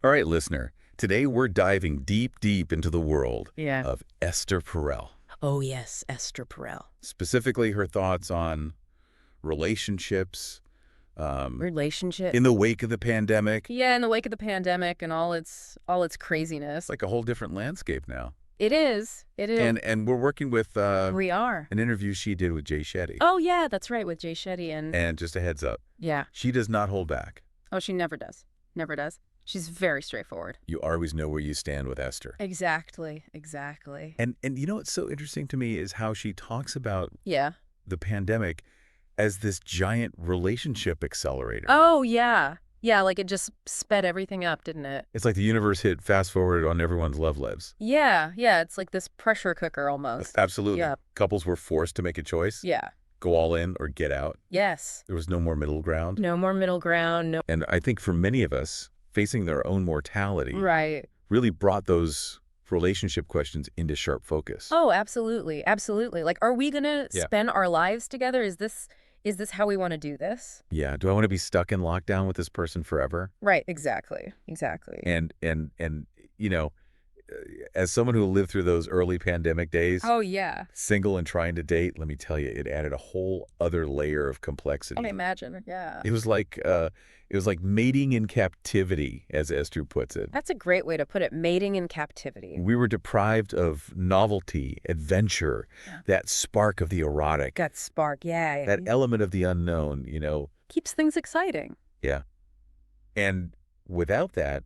All right, listener. Today we're diving deep, deep into the world Yeah. of Esther Perel. Oh, yes, Esther Perel. Specifically, her thoughts on relationships Relationship. in the wake of the pandemic. Yeah, in the wake of the pandemic and all its craziness. It's like a whole different landscape now. It is. It is. And we're working with We are. an interview she did with Jay Shetty. Oh, yeah, that's right, with Jay Shetty and And just a heads up, yeah. she does not hold back. Oh, she never does. Never does. She's very straightforward. You always know where you stand with Esther. Exactly. Exactly. And you know what's so interesting to me is how she talks about Yeah. the pandemic as this giant relationship accelerator. Oh, yeah. Yeah, like it just sped everything up, didn't it? It's like the universe hit fast forward on everyone's love lives. Yeah, yeah, it's like this pressure cooker almost. Absolutely. Yeah. Couples were forced to make a choice. Yeah. Go all in or get out. Yes. There was no more middle ground. No more middle ground. No. And I think for many of us, facing their own mortality Right. really brought those relationship questions into sharp focus. Oh, absolutely. Absolutely. Like, are we going to Yeah. spend our lives together? Is this how we want to do this? Yeah. Do I want to be stuck in lockdown with this person forever? Right. Exactly. Exactly. And you know, as someone who lived through those early pandemic days, Oh, yeah. single and trying to date, let me tell you, it added a whole other layer of complexity. I imagine. Yeah. It was like mating in captivity, as Esther puts it. That's a great way to put it. Mating in captivity. We were deprived of novelty, adventure, Yeah. that spark of the erotic, That spark. Yeah. that element of the unknown, keeps things exciting. Yeah. And without that,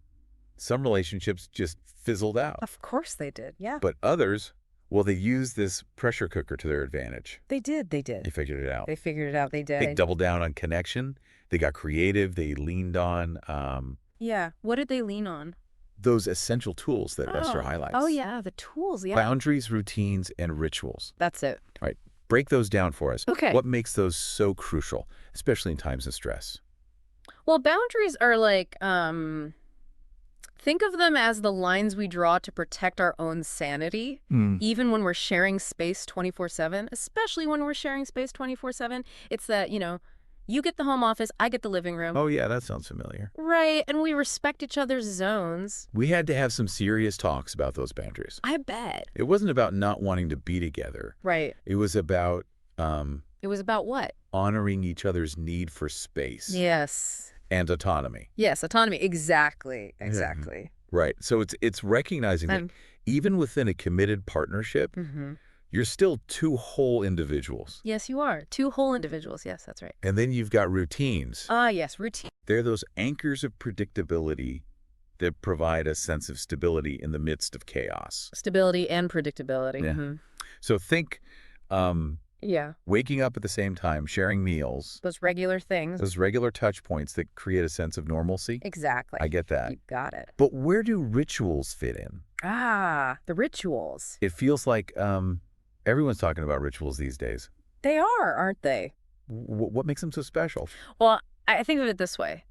some relationships just fizzled out. Of course they did. Yeah. But others, well, they used this pressure cooker to their advantage. They did. They They did. figured it out. They figured it out. They They did. doubled down on connection. They got creative. They leaned on Yeah. What did they lean on? those essential tools that Esther highlights. Oh, yeah. The tools. Yeah. Boundaries, routines, and rituals. That's it. All right. Break those down for us. Okay. What makes those so crucial, especially in times of stress? Well, boundaries are like, think of them as the lines we draw to protect our own sanity, even when we're sharing space 24/7, especially when we're sharing space 24/7. It's that, you get the home office, I get the living room. Oh, yeah, that sounds familiar. Right, and we respect each other's zones. We had to have some serious talks about those boundaries. I bet. It wasn't about not wanting to be together. Right. It was about It was about what? honoring each other's need for space Yes. and autonomy. Yes, autonomy. Exactly. Exactly. Right. So it's recognizing that even within a committed partnership, you're still two whole individuals. Yes, you are. Two whole individuals. Yes, that's right. And then you've got routines. Ah, yes, routine. They're those anchors of predictability that provide a sense of stability in the midst of chaos. Stability and predictability. Yeah. So think Yeah. waking up at the same time, sharing meals, Those regular things. those regular touch points that create a sense of normalcy. Exactly. I get that. You got it. But where do rituals fit in? Ah, the rituals. It feels like everyone's talking about rituals these days. They are, aren't they? What makes them so special? Well, I think of it this way.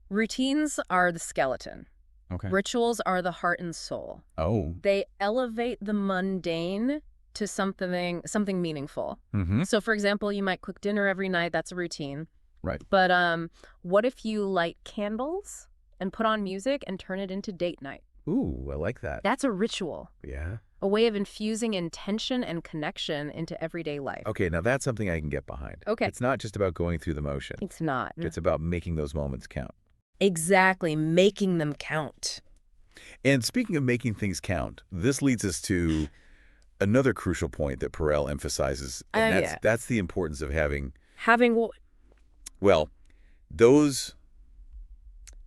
Routines are the skeleton. Okay. Rituals are the heart and soul. Oh. They elevate the mundane to something meaningful. Mm-hmm. So, for example, you might cook dinner every night. That's a routine. Right. But what if you light candles and put on music and turn it into date night? Ooh, I like that. That's a ritual. Yeah. A way of infusing intention and connection into everyday life. Okay, now that's something I can get behind. Okay. It's not just about going through the motion. It's not. It's about making those moments count. Exactly. Making them count. And speaking of making things count, this leads us to another crucial point that Perel emphasizes, and that's the importance of having, well, those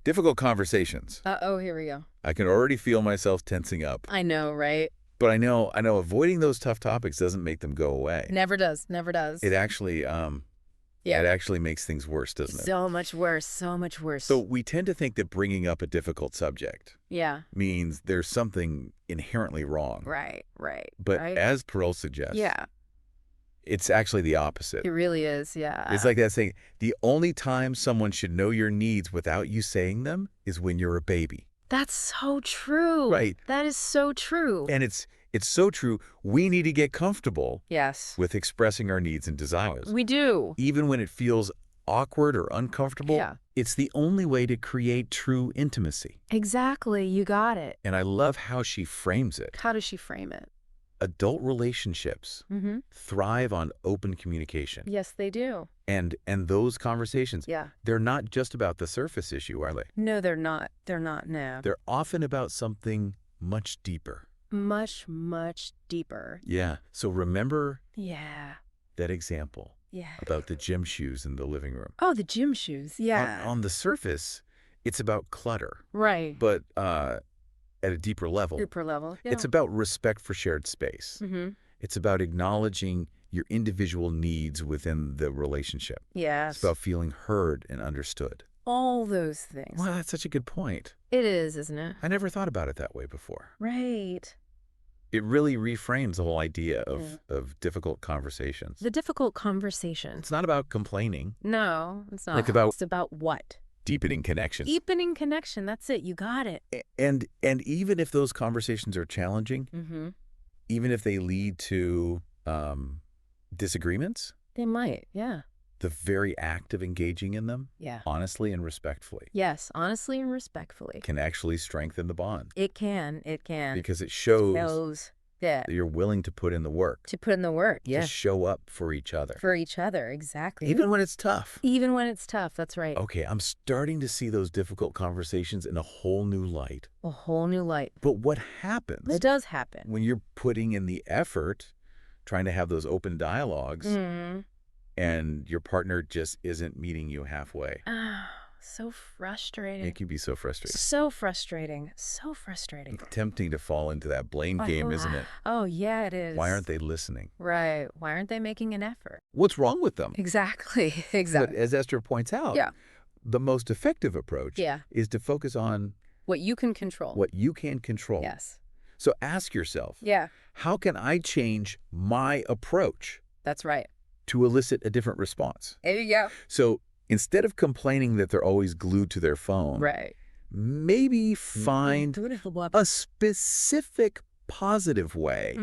difficult conversations. Uh-oh, here we go. I can already feel myself tensing up. I know, right? But I know avoiding those tough topics doesn't make them go away. Never does. Never does. It actually it actually makes things worse, doesn't it? So much worse. So much worse. So we tend to think that bringing up a difficult subject means there's something inherently wrong. Right. But right. as Perel suggests, Yeah. it's actually the opposite. It really is, yeah. It's like that saying, the only time someone should know your needs without you saying them is when you're a baby. That's so true. Right. That is so true. And it's so true. We need to get comfortable Yes. with expressing our needs and desires. We do. Even when it feels awkward or uncomfortable, it's the only way to create true intimacy. Exactly. You got it. And I love how she frames it. How does she frame it? Adult relationships thrive on open communication. Yes, they do. And those conversations, they're not just about the surface issue, are they? No, they're not. They're not, no. They're often about something much deeper. Much, much deeper. Yeah. So remember that example about the gym shoes in the living room. Oh, the gym shoes. Yeah. On the surface, it's about clutter. Right. But at a deeper level, it's about respect for shared space. It's about acknowledging your individual needs within the relationship. Yes. It's about feeling heard and understood. All those things. Well, that's such a good point. It is, isn't it? I never thought about it that way before. Right. It really reframes the whole idea of difficult conversations. The difficult conversation. It's not about complaining. No, it's not. It's about what? Deepening connection. Deepening connection. That's it. You got it. And even if those conversations are challenging, even if they lead to disagreements, they might. Yeah. The very act of engaging in them, honestly and respectfully. Yes, honestly and respectfully. Can actually strengthen the bond. It can. It can. Because it shows that you're willing to put in the work. To put in the work, To show up for each other. For each other, exactly. Even when it's tough. Even when it's tough, that's right. Okay, I'm starting to see those difficult conversations in a whole new light. A whole new light. But what happens? It does happen. When you're putting in the effort, trying to have those open dialogues, and your partner just isn't meeting you halfway. Oh, so frustrating. It can be so frustrating. So frustrating. So frustrating. It's tempting to fall into that blame game, isn't it? Oh, yeah, it is. Why aren't they listening? Right. Why aren't they making an effort? What's wrong with them? Exactly. Exactly. But as Esther points out, the most effective approach is to focus on what you can control. What you can control. Yes. So ask yourself, how can I change my approach? That's right. To elicit a different response. There you go. So instead of complaining that they're always glued to their phone, maybe find a specific positive way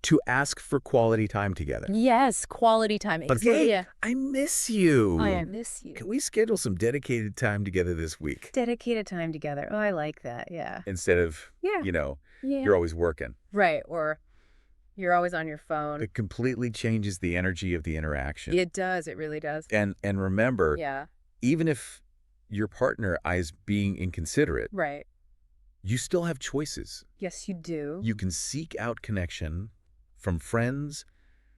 to ask for quality time together. Yes, quality time. Okay, I miss you. I miss you. Can we schedule some dedicated time together this week? Dedicated time together. Oh, I like that. Yeah. Instead of, you're always working. Right. Or you're always on your phone. It completely changes the energy of the interaction. It does. It really does. And remember, even if your partner is being inconsiderate, you still have choices. Yes, you do. You can seek out connection from friends,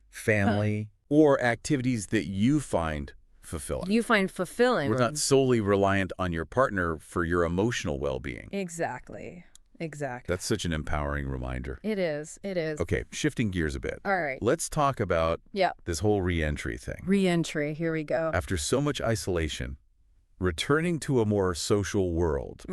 family, or activities that you find fulfilling. You find fulfilling. We're not solely reliant on your partner for your emotional well-being. Exactly. Exactly. That's such an empowering reminder. It is. It is. Okay, shifting gears a bit. All right. Let's talk about this whole re-entry thing. Re-entry. Here we go. After so much isolation, returning to a more social world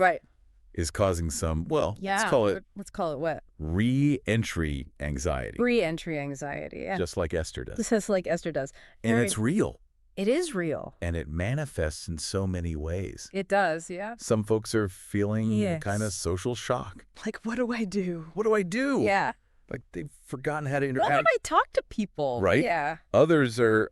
is causing some, let's call it what? Re-entry anxiety. Re-entry anxiety, Just like Esther does. Just like Esther does. And it's real. It is real. And it manifests in so many ways. It does, yeah. Some folks are feeling kind of social shock. Like, what do I do? What do I do? Yeah. Like they've forgotten how to interact. How do I talk to people? Right? Yeah. Others are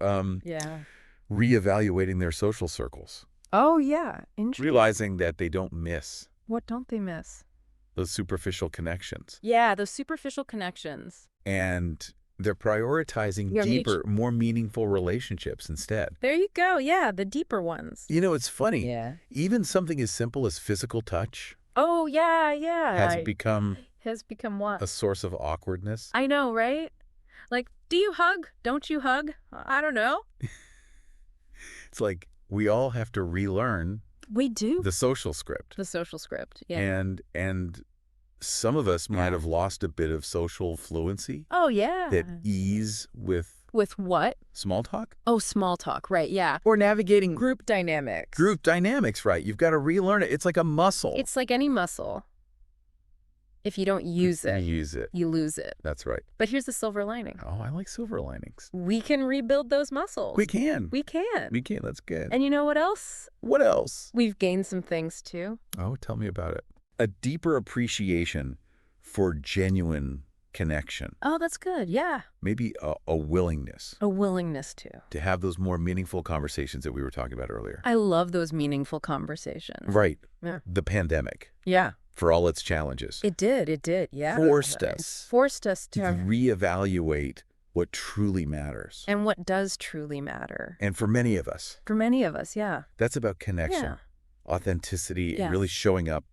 reevaluating their social circles. Oh, yeah. Interesting. Realizing that they don't miss. What don't they miss? Those superficial connections. Yeah, those superficial connections. And they're prioritizing deeper, more meaningful relationships instead. There you go. Yeah, the deeper ones. You know, it's funny. Yeah. Even something as simple as physical touch. Oh, yeah. Has become what? A source of awkwardness. I know, right? Like, do you hug? Don't you hug? I don't know. It's like we all have to relearn. We do. The social script. The social script, yeah. And some of us might have lost a bit of social fluency. Oh, yeah. That ease with... With what? Small talk? Oh, small talk, right, yeah. Or navigating... Group dynamics. Group dynamics, right. You've got to relearn it. It's like a muscle. It's like any muscle. If you don't use it, you lose it. That's right. But here's the silver lining. Oh, I like silver linings. We can rebuild those muscles. We can. We can. We can. That's good. And you know what else? What else? We've gained some things, too. Oh, tell me about it. A deeper appreciation for genuine connection. Oh, that's good. Yeah. Maybe a willingness. A willingness to have those more meaningful conversations that we were talking about earlier. I love those meaningful conversations. Right. Yeah. The pandemic. Yeah. For all its challenges. It did. Yeah. Forced us to reevaluate what truly matters. And what does truly matter. And for many of us. Yeah. That's about connection, authenticity, and really showing up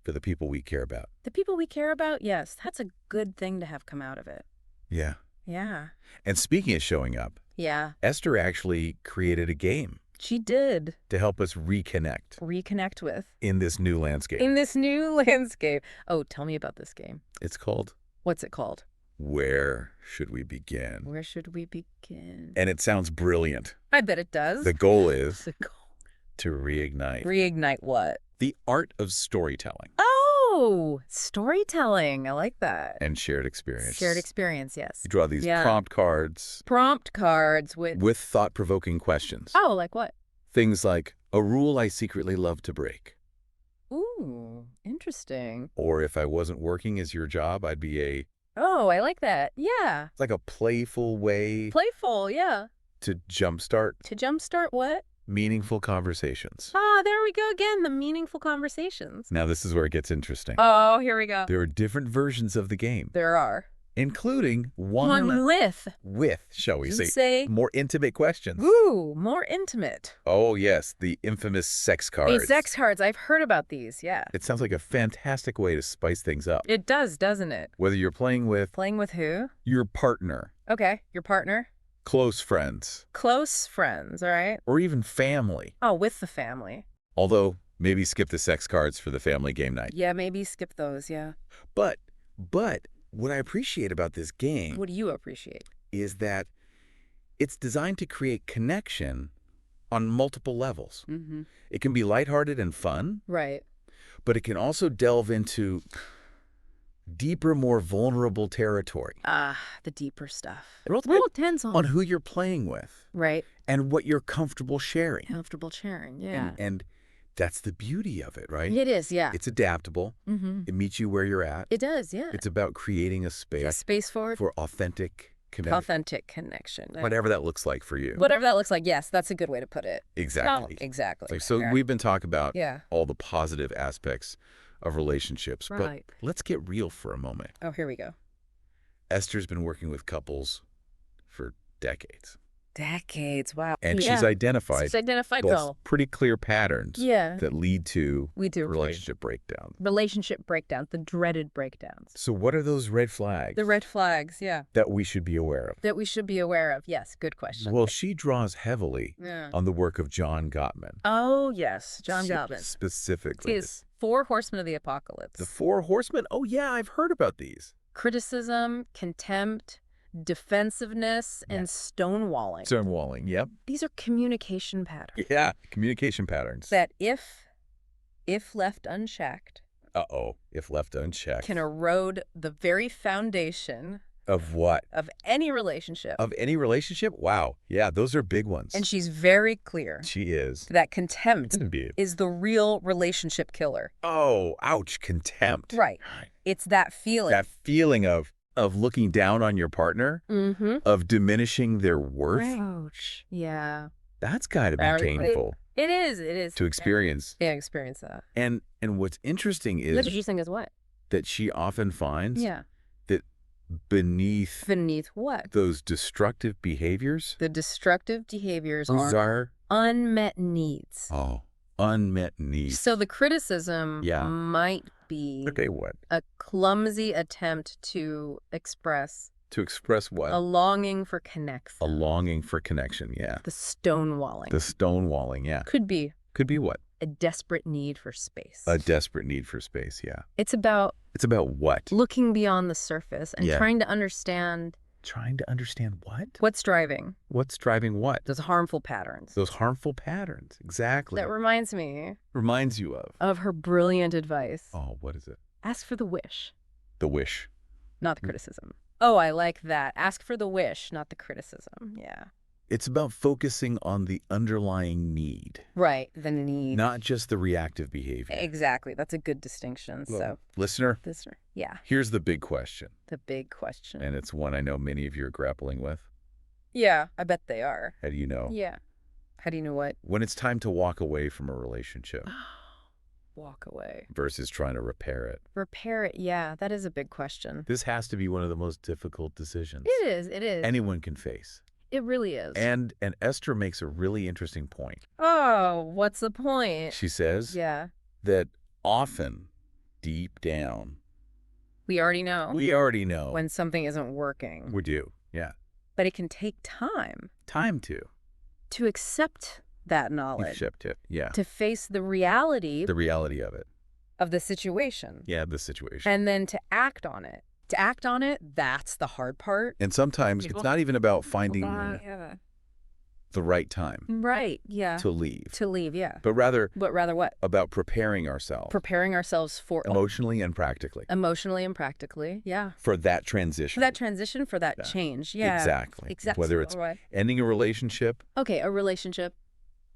for the people we care about. The people we care about, yes. That's a good thing to have come out of it. Yeah. Yeah. And speaking of showing up, Esther actually created a game. She did. To help us reconnect. Reconnect with. In this new landscape. Oh, tell me about this game. It's called? What's it called? Where should we begin? Where should we begin? And it sounds brilliant. I bet it does. The goal is to reignite. Reignite what? The art of storytelling. Oh, storytelling. I like that. And shared experience. Shared experience, yes. You draw these prompt cards. Prompt cards with thought-provoking questions. Oh, like what? Things like, a rule I secretly love to break. Ooh, interesting. Or if I wasn't working as your job, I'd be a... Oh, I like that. Yeah. It's like a playful way... Playful, yeah. To jumpstart... To jumpstart what? Meaningful conversations. Ah, there we go again, the meaningful conversations. Now this is where it gets interesting. Oh, here we go. There are different versions of the game. There are. Including one with, shall we say, more intimate questions. Ooh, more intimate. Oh, yes, the infamous sex cards. The sex cards, I've heard about these, yeah. It sounds like a fantastic way to spice things up. It does, doesn't it? Whether you're playing with... Playing with who? Your partner. Okay, your partner. Close friends. Close friends, all right. Or even family. Oh, with the family. Although, maybe skip the sex cards for the family game night. Yeah, maybe skip those, yeah. But... what I appreciate about this game... What do you appreciate? Is that it's designed to create connection on multiple levels. Mm-hmm. It can be lighthearted and fun. Right. But it can also delve into deeper, more vulnerable territory. The deeper stuff. It all depends on who you're playing with. Right. And what you're comfortable sharing. Comfortable sharing, yeah. And that's the beauty of it, right? It is, yeah. It's adaptable. Mm-hmm. It meets you where you're at. It does, yeah. It's about creating a space. A space for authentic connection. Authentic connection. Whatever that looks like for you. Whatever that looks like, yes. That's a good way to put it. Exactly. Oh, exactly. So we've been talking about all the positive aspects of relationships. Right. But let's get real for a moment. Oh, here we go. Esther's been working with couples for decades. Decades, wow. And she's identified pretty clear patterns that lead to relationship breakdowns. Relationship breakdowns, the dreaded breakdowns. So what are those red flags? The red flags, yeah. That we should be aware of? That we should be aware of, yes. Good question. Well, she draws heavily on the work of John Gottman. Oh, yes. John Gottman. Specifically. His 4 Horsemen of the Apocalypse. The 4 Horsemen? Oh, yeah, I've heard about these. Criticism, contempt, defensiveness, and stonewalling. Stonewalling, yep. These are communication patterns. Yeah, communication patterns. That if left unchecked... if left unchecked. Can erode the very foundation... Of what? Of any relationship. Of any relationship? Wow. Yeah, those are big ones. And she's very clear. She is. That contempt is the real relationship killer. Oh, ouch, contempt. Right. It's that feeling. That feeling of looking down on your partner, of diminishing their worth. Ouch. Yeah. That's got to be painful. It is. To experience. Yeah, experience that. And what's interesting is... What you think is what? That she often finds that beneath what? Those destructive behaviors. The destructive behaviors are unmet needs. Oh, unmet needs. So the criticism might be a clumsy attempt to express... To express what? A longing for connection. A longing for connection, yeah. The stonewalling. The stonewalling, yeah. Could be. Could be what? A desperate need for space. A desperate need for space, yeah. It's about what? Looking beyond the surface and trying to understand... Trying to understand what? What's driving. What's driving what? Those harmful patterns. Those harmful patterns, exactly. That reminds me... Reminds you of? Of her brilliant advice. Oh, what is it? Ask for the wish. The wish. Not the criticism. Oh, I like that. Ask for the wish, not the criticism. Yeah. It's about focusing on the underlying need. Right, the need. Not just the reactive behavior. Exactly. That's a good distinction. Well, so, listener, yeah. Here's the big question. The big question. And it's one I know many of you are grappling with. Yeah, I bet they are. How do you know? Yeah. How do you know what? When it's time to walk away from a relationship. Walk away. Versus trying to repair it. Repair it, yeah. That is a big question. This has to be one of the most difficult decisions. It is. It is. Anyone can face. It really is. And Esther makes a really interesting point. Oh, what's the point? She says that often, deep down, we already know. We already know. When something isn't working. We do, yeah. But it can take time. Time to accept that knowledge. Accept it, yeah. To face the reality. The reality of it. Of the situation. Yeah, the situation. And then to act on it. To act on it, that's the hard part. And sometimes it's not even about finding the right time. Right, yeah. To leave. To leave, yeah. But rather what? About preparing ourselves. Preparing ourselves for... Emotionally and practically. Emotionally and practically, yeah. For that transition. For that transition, for that change, yeah. Exactly. Whether it's ending a relationship. Okay, a relationship.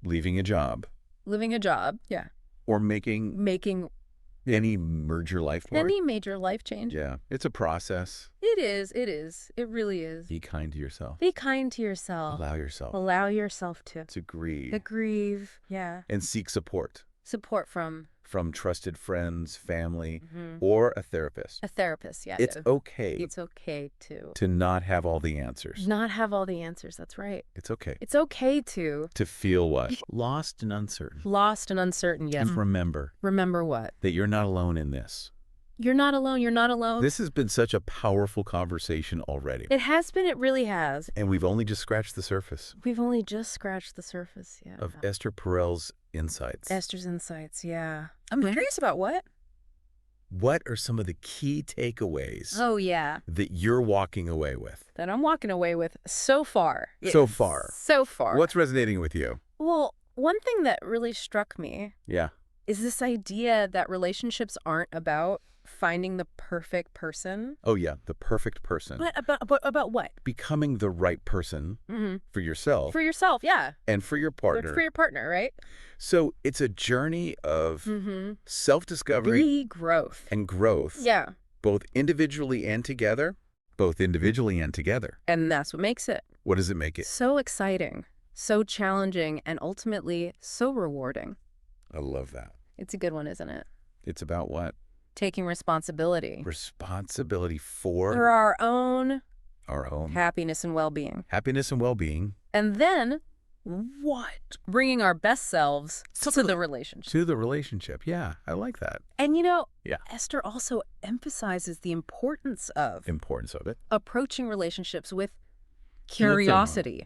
Leaving a job. Living a job, yeah. Or making any major life work. Any major life change. Yeah. It's a process. It is. It is. It really is. Be kind to yourself. Be kind to yourself. Allow yourself. Allow yourself to grieve. To grieve, yeah. And seek support. Support from trusted friends, family, or a therapist. A therapist, yeah. It's okay. It's okay to not have all the answers. Not have all the answers, that's right. It's okay. It's okay to feel what? Lost and uncertain. Lost and uncertain, yes. And remember. Remember what? That you're not alone in this. You're not alone. You're not alone. This has been such a powerful conversation already. It has been. It really has. And we've only just scratched the surface. We've only just scratched the surface, yeah. Of Esther Perel's insights. Esther's insights, yeah. I'm curious about what? What are some of the key takeaways? Oh, yeah. That you're walking away with? That I'm walking away with so far. So far. So far. What's resonating with you? Well, one thing that really struck me. Yeah. Is this idea that relationships aren't about finding the perfect person. Oh, yeah, the perfect person. But about what? Becoming the right person for yourself. For yourself, yeah. And for your partner. For your partner, right? So it's a journey of self-discovery. Growth. And growth. Yeah. Both individually and together. And that's what makes it. What does it make it? So exciting, so challenging, and ultimately so rewarding. I love that. It's a good one, isn't it? It's about what? Taking responsibility. Responsibility for our own happiness and well-being. And then what? Bringing our best selves to the relationship. Yeah, I like that. And Esther also emphasizes the importance of it. Approaching relationships with curiosity,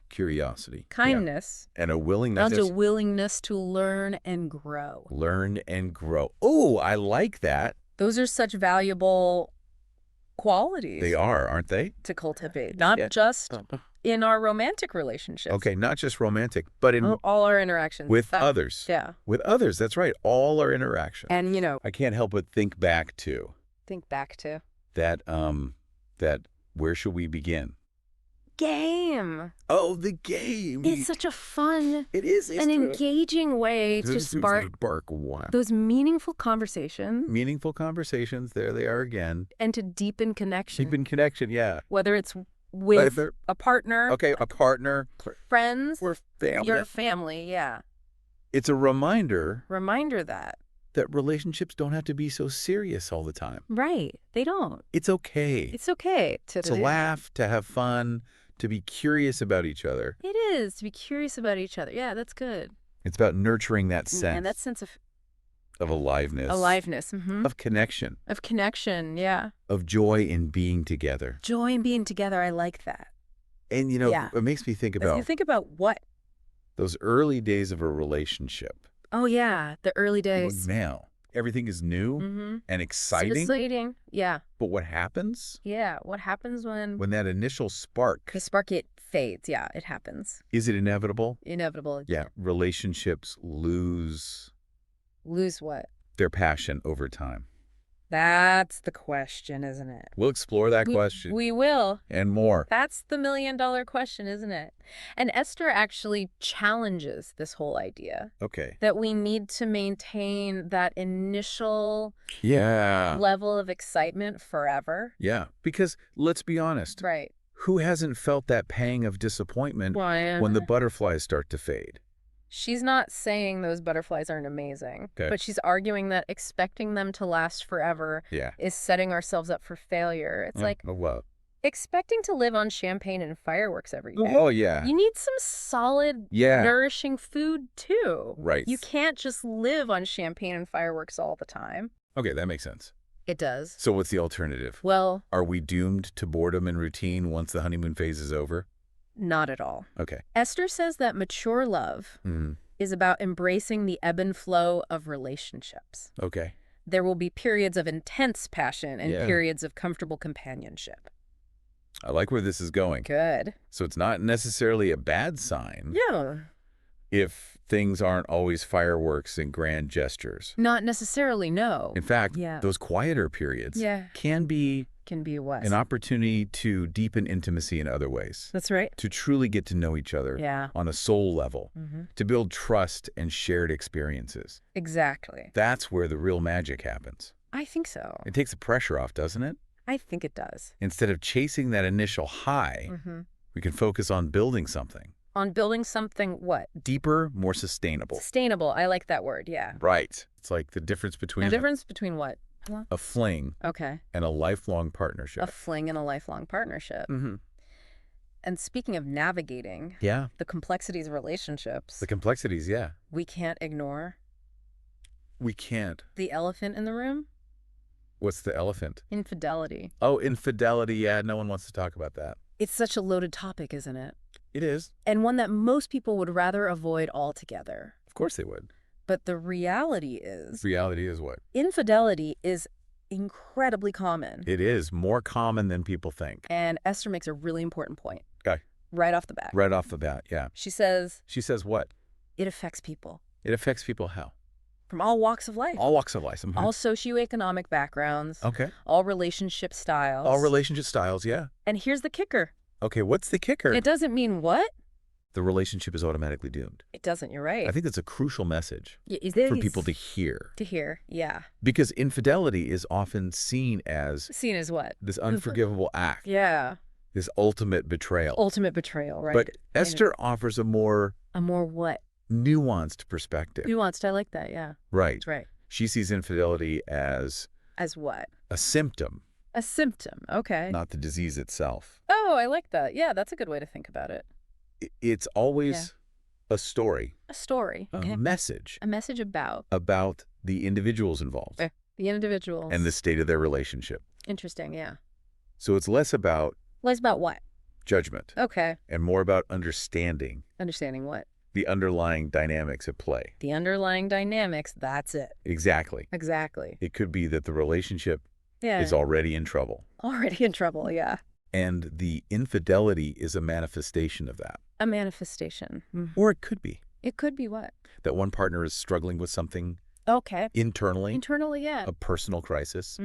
kindness, and a willingness to learn and grow. Oh, I like that. Those are such valuable qualities. They are, aren't they? To cultivate, not just in our romantic relationships. Okay, not just romantic, but in all our interactions with others. Yeah, with others. That's right. All our interactions. And I can't help but think back to that. That where should we begin? Game. Oh, the game. It's such a fun, it is an engaging way to spark those meaningful conversations. There they are again. And to deepen connection. Yeah. Whether it's with a partner. Okay, a partner. Friends. Or family. Your family, yeah. It's a reminder that relationships don't have to be so serious all the time. Right. They don't. It's okay. It's okay to laugh, to have fun, to be curious about each other. It is, to be curious about each other. Yeah, that's good. It's about nurturing that sense. And that sense of aliveness. Of connection. Yeah. Of joy in being together. I like that. And, it makes me think about... You think about what? Those early days of a relationship. Oh, yeah, the early days. Now, everything is new and exciting. It's exciting, yeah. But what happens? Yeah, what happens when that initial spark... The spark, it fades, yeah, it happens. Is it inevitable? Inevitable. Yeah, relationships lose... Lose what? Their passion over time. That's the question, isn't it? We'll explore that question. We will. And more. That's the million-dollar question, isn't it? And Esther actually challenges this whole idea. Okay. That we need to maintain that initial yeah. level of excitement forever. Yeah, because let's be honest. Right. Who hasn't felt that pang of disappointment when the butterflies start to fade? She's not saying those butterflies aren't amazing, but she's arguing that expecting them to last forever is setting ourselves up for failure. It's like expecting to live on champagne and fireworks every day. Oh, yeah. You need some solid, nourishing food, too. Right. You can't just live on champagne and fireworks all the time. Okay, that makes sense. It does. So what's the alternative? Well, are we doomed to boredom and routine once the honeymoon phase is over? Not at all. Okay. Esther says that mature love is about embracing the ebb and flow of relationships. Okay. There will be periods of intense passion and periods of comfortable companionship. I like where this is going. Good. So it's not necessarily a bad sign. Yeah. If things aren't always fireworks and grand gestures. Not necessarily, no. In fact, those quieter periods can be what? an opportunity to deepen intimacy in other ways. That's right. To truly get to know each other on a soul level. To build trust and shared experiences. Exactly. That's where the real magic happens. I think so. It takes the pressure off, doesn't it? I think it does. Instead of chasing that initial high, we can focus on building something. On building something what? Deeper, more sustainable. Sustainable. I like that word, yeah. Right. It's like the difference between... The difference between what? A fling and a lifelong partnership. A fling and a lifelong partnership. And speaking of navigating the complexities of relationships... The complexities, we can't ignore... We can't. The elephant in the room? What's the elephant? Infidelity. Oh, infidelity. Yeah, no one wants to talk about that. It's such a loaded topic, isn't it? It is. And one that most people would rather avoid altogether. Of course they would. But the reality is... Reality is what? Infidelity is incredibly common. It is more common than people think. And Esther makes a really important point. Okay. Right off the bat. Right off the bat, yeah. She says... She says what? It affects people. It affects people how? From all walks of life. All walks of life. All socioeconomic backgrounds. Okay. All relationship styles. All relationship styles, yeah. And here's the kicker. Okay, what's the kicker? It doesn't mean what? The relationship is automatically doomed. It doesn't, you're right. I think that's a crucial message for people to hear. To hear, yeah. Because infidelity is often seen as... Seen as what? This unforgivable act. Yeah. This ultimate betrayal. Ultimate betrayal, right. But Esther offers a more... A more what? Nuanced perspective. Nuanced, I like that, yeah. Right. That's right. She sees infidelity as... As what? A symptom. A symptom, okay. Not the disease itself. Oh, I like that. Yeah, that's a good way to think about it. It's always a story. A story. A message. A message about? About the individuals involved. The individuals. And the state of their relationship. Interesting, yeah. So it's less about... Less about what? Judgment. Okay. And more about understanding. Understanding what? The underlying dynamics at play. The underlying dynamics, that's it. Exactly. Exactly. It could be that the relationship is already in trouble. Already in trouble, yeah. And the infidelity is a manifestation of that. A manifestation. Or it could be. It could be what? That one partner is struggling with something internally. Internally, yeah. A personal crisis.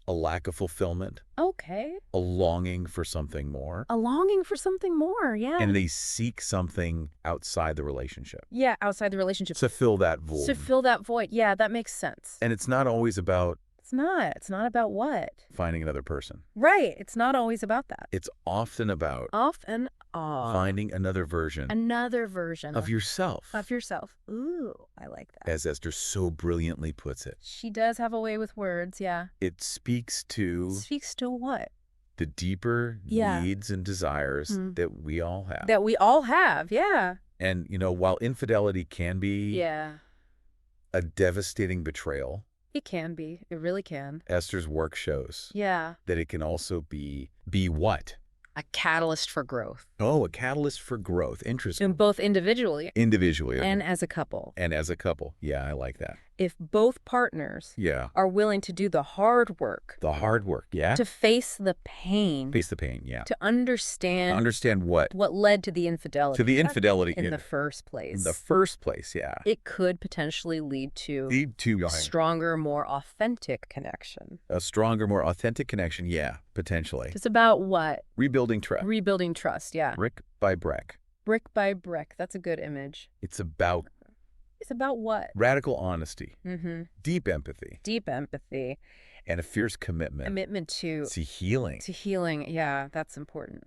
A lack of fulfillment. Okay. A longing for something more. A longing for something more, yeah. And they seek something outside the relationship. Yeah, outside the relationship. To fill that void. To fill that void. Yeah, that makes sense. And it's not always about... It's not. It's not about what? Finding another person. Right. It's not always about that. It's often about... finding another version. Another version. Of yourself. Of yourself. Ooh, I like that. As Esther so brilliantly puts it. She does have a way with words, yeah. It speaks to... Speaks to what? The deeper needs and desires that we all have. That we all have, yeah. And, you know, while infidelity can be... a devastating betrayal... It can be. It really can. Esther's work shows that it can also be what? A catalyst for growth. Oh, a catalyst for growth. Interesting. And both individually. Individually. And as a couple. And as a couple. Yeah, I like that. if both partners are willing to do the hard work. The hard work, yeah. To face the pain. Face the pain, yeah. To understand. Understand what? What led to the infidelity. To the infidelity. In the first place. In the first place, yeah. It could potentially lead to a stronger, more authentic connection. A stronger, more authentic connection, yeah, potentially. It's about what? Rebuilding trust. Rebuilding trust, yeah. Brick by brick. Brick by brick. That's a good image. It's about what? Radical honesty. Deep empathy. Deep empathy. And a fierce commitment. Commitment to healing. To healing, yeah, that's important.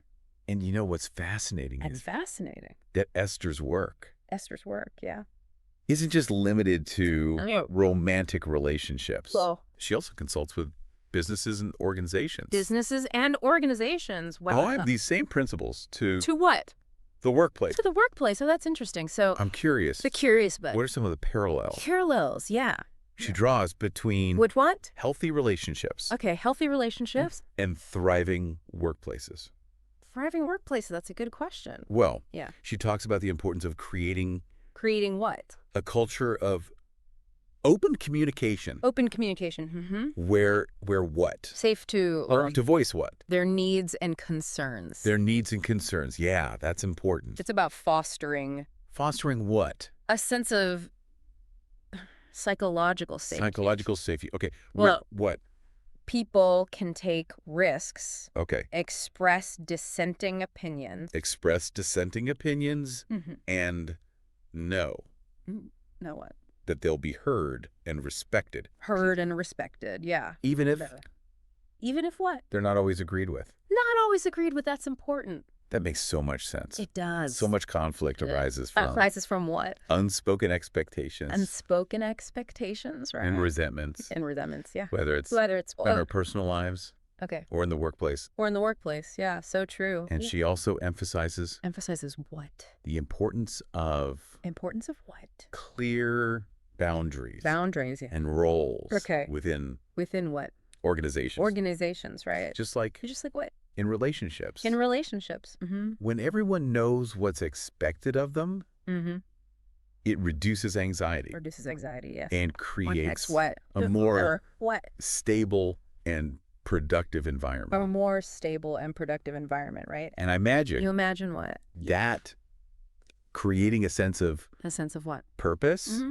And you know what's fascinating? It's fascinating. That Esther's work. Yeah. Isn't just limited to romantic relationships. Well, she also consults with businesses and organizations. Businesses and organizations. Wow. Oh, I have these same principles to what? The workplace. To the workplace. Oh, that's interesting. So I'm curious. The curious bit. What are some of the parallels? Parallels, yeah. She draws between with what? Healthy relationships. Okay, healthy relationships. And thriving workplaces. Thriving workplaces, that's a good question. Well, yeah. She talks about the importance of creating what? A culture of open communication. Open communication. Where what? Safe to to voice what? Their needs and concerns. Their needs and concerns. Yeah, that's important. It's about fostering. Fostering what? A sense of psychological safety. Psychological safety. Okay. Well, what? People can take risks. Okay. Express dissenting opinions. And know. Know what? That they'll be heard and respected. Heard and respected, yeah. Even if what? They're not always agreed with. Not always agreed with, that's important. That makes so much sense. It does. So much conflict arises from. Arises from what? Unspoken expectations. Unspoken expectations, right? And resentments. Yeah. Whether it's in our personal lives. Okay. Or in the workplace. Yeah, so true. And she also emphasizes. Emphasizes what? The importance of. Importance of what? Clear boundaries. Boundaries, yeah. And roles. Okay. Within what? Organizations. Organizations, right. Just like what? In relationships. Mm-hmm. When everyone knows what's expected of them, it reduces anxiety. Yes. And creates what? A more stable and productive environment. A more stable and productive environment, right? And I imagine. You imagine what? That creating a sense of. A sense of what? Purpose.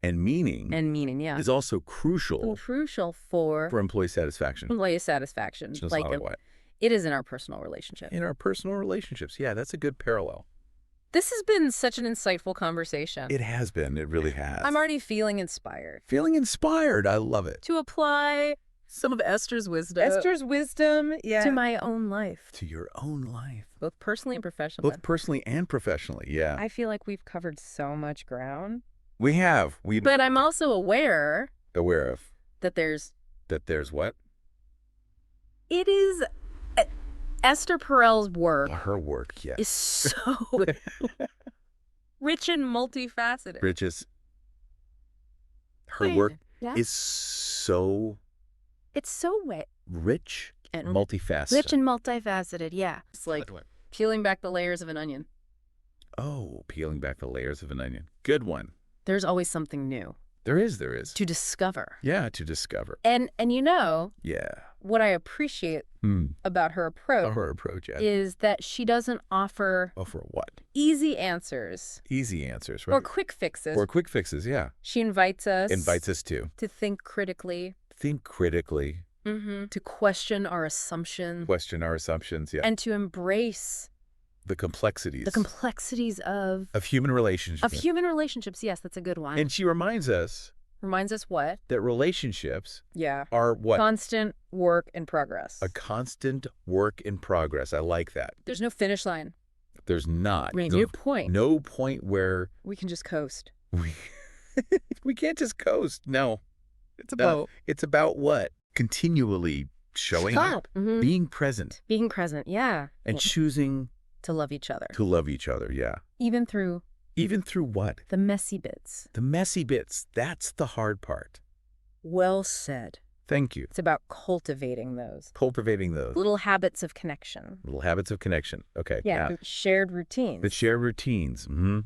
And meaning. Yeah. Is also crucial. For employee satisfaction. Just like what? It is in our personal relationship. In our personal relationships. Yeah, that's a good parallel. This has been such an insightful conversation. It has been. It really has. I'm already feeling inspired. I love it. To apply some of Esther's wisdom. Yeah. To my own life. To your own life. Both personally and professionally. Yeah. I feel like we've covered so much ground. We have. But I'm also aware. Aware of. That there's what? It is Esther Perel's work. Her work, yes. Is so rich and multifaceted. Her work is so. It's so rich and multifaceted. Yeah. It's like peeling back the layers of an onion. Oh, peeling back the layers of an onion. Good one. There's always something new. There is. To discover. Yeah, to discover. And you know. Yeah. What I appreciate about her approach. Yeah. Is that she doesn't offer. Offer what? Easy answers. Right? Or quick fixes. Yeah. She invites us. To think critically. To question our assumptions. Yeah. And to embrace. The complexities of human relationships. Yes, that's a good one. And she reminds us what? That relationships are what? Constant work in progress. A constant work in progress. I like that. There's no finish line. There's not. No point. No point where we can just coast. We can't just coast. No. It's about what? Continually showing up. Being present. Yeah. And choosing to love each other. Yeah. Even through what? The messy bits. That's the hard part. Well said. Thank you. It's about cultivating those. Little habits of connection. Okay. Yeah. Shared routines. Mm-hmm.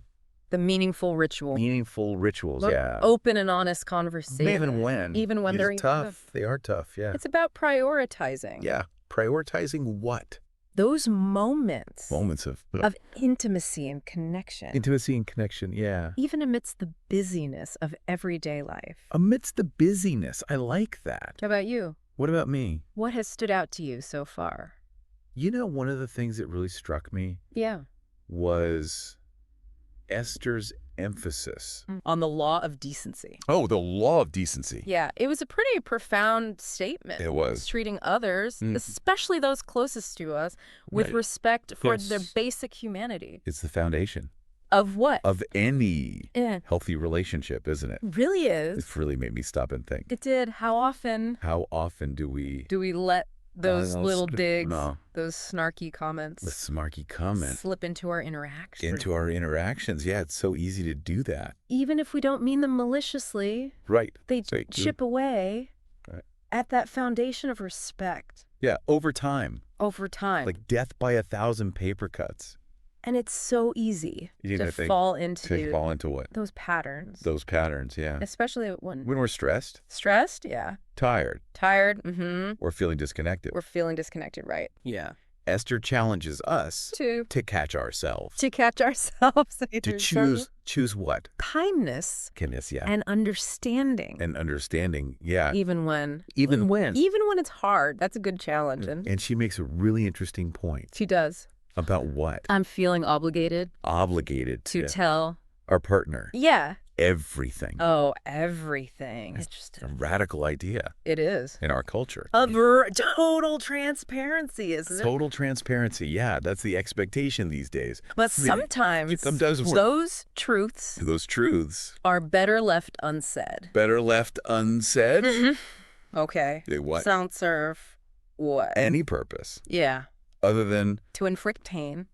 The meaningful ritual. Meaningful rituals, yeah. Open and honest conversation. Even when they're tough. They are tough, yeah. It's about prioritizing. Yeah. Prioritizing what? Those moments. Moments of intimacy and connection. Intimacy and connection, yeah. Even amidst the busyness of everyday life. Amidst the busyness. I like that. How about you? What about me? What has stood out to you so far? You know, one of the things that really struck me was Esther's emphasis on the law of decency. Oh, the law of decency. Yeah, it was a pretty profound statement. It was. Treating others, especially those closest to us, with respect for their basic humanity. It's the foundation. Of what? Of any healthy relationship, isn't it? It really is. It's really made me stop and think. It did. How often do we let those little digs, those snarky comments, the snarky comments slip into our interactions? Yeah, it's so easy to do that. Even if we don't mean them maliciously. Right. They chip away at that foundation of respect. Yeah, over time. Over time. Like death by 1,000 paper cuts. And it's so easy to fall into what? Those patterns. Those patterns, yeah. Especially when we're stressed. Stressed, yeah. Tired. Mm-hmm. Or feeling disconnected. Right. Yeah. Esther challenges us to catch ourselves. To choose what? Kindness. Yeah. And understanding. Yeah. Even when it's hard. That's a good challenge. And she makes a really interesting point. She does. About what? I'm feeling obligated. To tell our partner. Yeah. Everything. Oh, everything. It's just a radical idea. It is. In our culture. Total transparency, isn't it? Total transparency. Yeah, that's the expectation these days. But sometimes those truths are better left unsaid. Mm-hmm. Okay. What? Don't serve what? Any purpose. Yeah. Other than to inflict pain.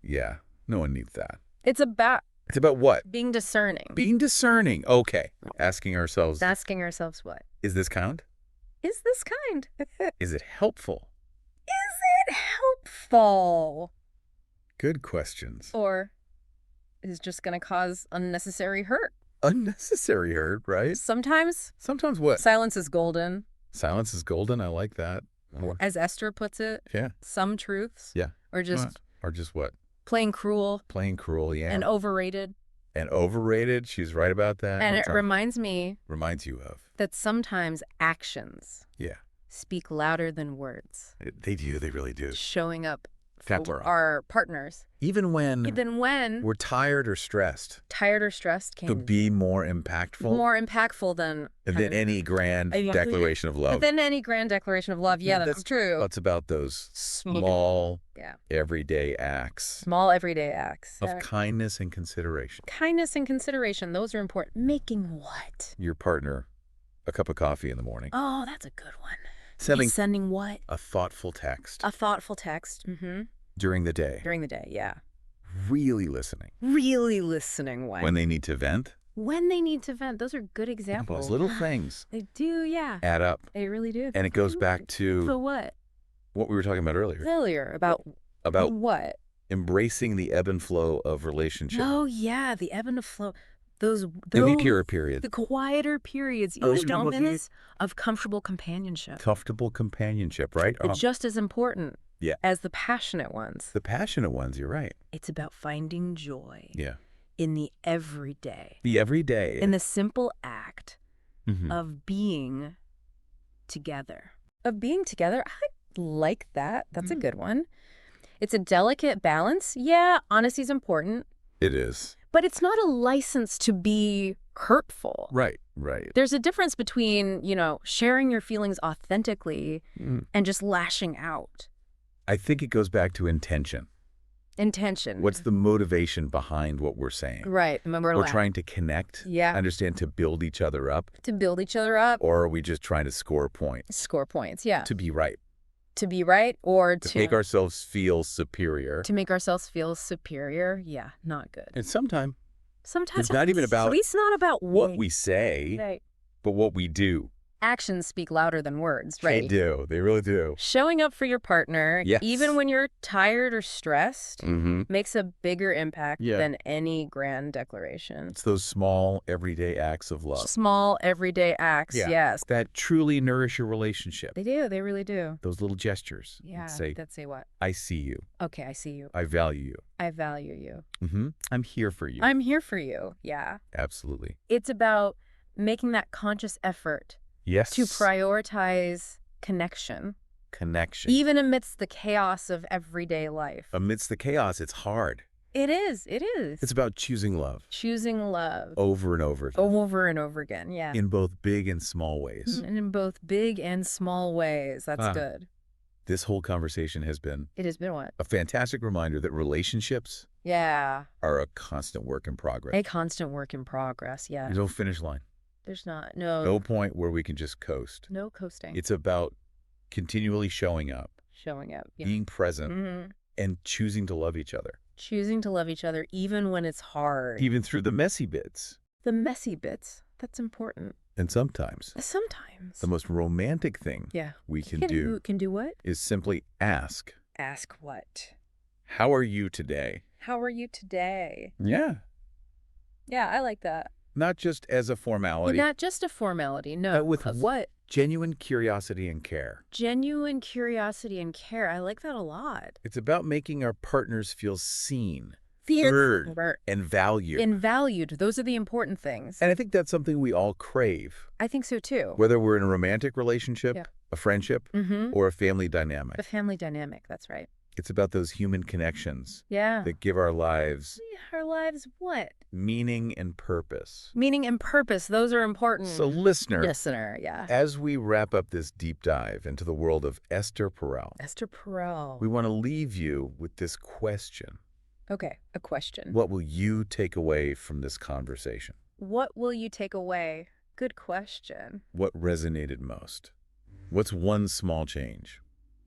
Yeah. No one needs that. It's about what? Being discerning. Okay. Asking ourselves what? Is this kind? Is it helpful? Good questions. Or is just going to cause unnecessary hurt? Unnecessary hurt, right? Sometimes what? Silence is golden. I like that. As Esther puts it. Yeah. Some truths. Yeah. Or just what? Playing cruel, yeah. And overrated. She's right about that. And it reminds you of that sometimes actions speak louder than words. They do. They really do. Showing up for our partners. Even when we're tired or stressed. Can be more impactful. Than any grand declaration of love. Yeah, that's true. It's about those small, everyday acts. Of kindness and consideration. Those are important. Making what? Your partner a cup of coffee in the morning. Oh, that's a good one. Sending what? A thoughtful text. Mm-hmm. During the day, yeah. Really listening. When they need to vent. Those are good examples. Those little things. They do, yeah. Add up. They really do. And it goes back to... So what? What we were talking about earlier. About what? Embracing the ebb and flow of relationship. Oh, yeah, the ebb and flow. Those quieter periods. The quieter periods. Those moments of comfortable companionship. Right? Just as important as the passionate ones. You're right. It's about finding joy. Yeah. In the everyday. In the simple act of being together. I like that. That's a good one. It's a delicate balance. Yeah, honesty's important. It is. But it's not a license to be hurtful. Right. There's a difference between, sharing your feelings authentically and just lashing out. I think it goes back to intention. What's the motivation behind what we're saying? Right. We're trying to connect. Yeah. Understand, to build each other up. Or are we just trying to score points? Score points, yeah. To be right. Or to make ourselves feel superior. Yeah, not good. And sometimes it's not even about at least not about what we say, right. but what we do. actions speak louder than words, right? They do. They really do. Showing up for your partner, Yes. even when you're tired or stressed, Mm-hmm. makes a bigger impact than any grand declaration. It's those small, everyday acts of love. Small, everyday acts, yes. That truly nourish your relationship. They do. They really do. Those little gestures. Yeah. That say what? I see you. Okay, I see you. I value you. I value you. Mm-hmm. I'm here for you. I'm here for you. Yeah. Absolutely. It's about making that conscious effort to prioritize connection. Even amidst the chaos of everyday life. Amidst the chaos, it's hard. It is. It is. It's about choosing love. Choosing love. Over and over again. Over and over again, yeah. In both big and small ways. And in both big and small ways. That's good. This whole conversation has been... It has been what? A fantastic reminder that relationships... are a constant work in progress. A constant work in progress, yeah. There's no finish line. There's not. No. No point where we can just coast. No coasting. It's about continually showing up. Showing up, yeah. Being present. And choosing to love each other. Choosing to love each other even when it's hard. Even through the messy bits. The messy bits. That's important. And sometimes. The most romantic thing we can do. Can do what? Is simply ask. Ask what? How are you today? How are you today? Yeah. Yeah, I like that. Not just as a formality. Not just a formality, no. With what? Genuine curiosity and care. Genuine curiosity and care. I like that a lot. It's about making our partners feel seen, heard, and valued. And valued. Those are the important things. And I think that's something we all crave. I think so, too. Whether we're in a romantic relationship, a friendship, or a family dynamic. A family dynamic, that's right. It's about those human connections that give our lives... Our lives what? Meaning and purpose. Meaning and purpose, those are important. So listener, yeah. As we wrap up this deep dive into the world of Esther Perel. Esther Perel. We want to leave you with this question. Okay, a question. What will you take away from this conversation? What will you take away? Good question. What resonated most? What's one small change?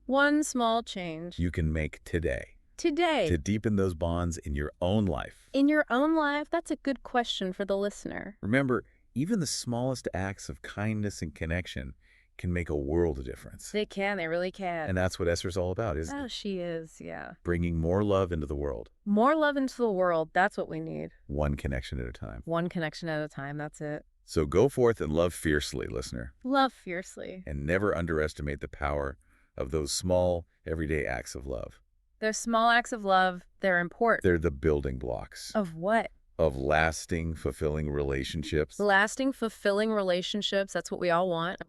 One small change you can make today. To deepen those bonds in your own life. In your own life? That's a good question for the listener. Remember, even the smallest acts of kindness and connection can make a world of difference. They can. They really can. And that's what Esther's all about, isn't it? Oh, she is, yeah. Bringing more love into the world. More love into the world. That's what we need. One connection at a time. One connection at a time. That's it. So go forth and love fiercely, listener. Love fiercely. And never underestimate the power of those small, everyday acts of love. They're small acts of love. They're important. They're the building blocks. Of what? Of lasting, fulfilling relationships. Lasting, fulfilling relationships. That's what we all want.